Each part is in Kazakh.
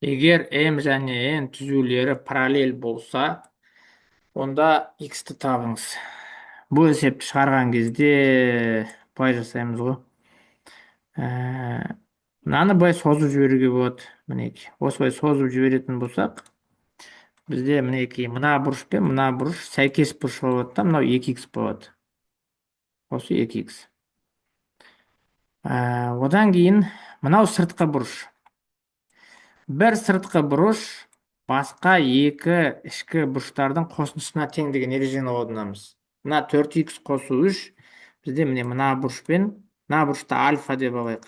Егер m және n түзулері параллель болса, онда x-ті табыңыз. Бұл есепті шығарған кезде былай жасаймыз ғой. Мынаны былай созып жіберуге болады. Мінекей, осылай созып жіберетін болсақ, бізде мінекей мына бұрыш пен мына бұрыш сәйкес бұрыш болады да, мынау 2х болады. Осы 2х. Одан кейін мынау сыртқы бұрыш. Бір сыртқы бұрыш басқа екі ішкі бұрыштардың қосындысына тең деген ережені қолданамыз. Мына 4х қосу 3, бізде мына бұрыш пен мына бұрышты альфа деп алайық.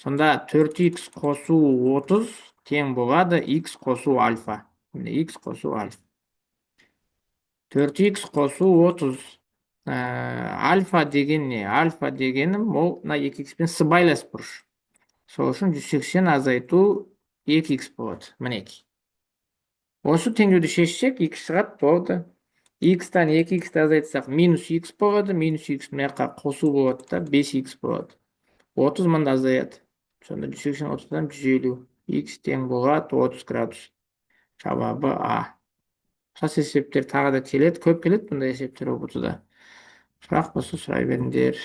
Сонда 4х қосу 30 тең болады х қосу альфа. Х қосу альфа. 4х қосу 30. Альфа деген не? Альфа дегенім ол мына 2х пен сыбайлас бұрыш. Сол үшін 180 азайту 2х болады. Мінекей. Осы теңдеуді шешсек, x шығады, болды. X-тан 2х-ті азайтсақ, минус х болады. Минус х мына жаққа қосу болады да, 5х болады. 30 мында азаяды. Сонда 180 30-дан 150. Х тең болады 30 градус. Жауабы А. Ұқсас есептер тағы да келеді. Көп келеді бұндай есептер ұбт-да. Сұрақ болса сұрай беріңдер.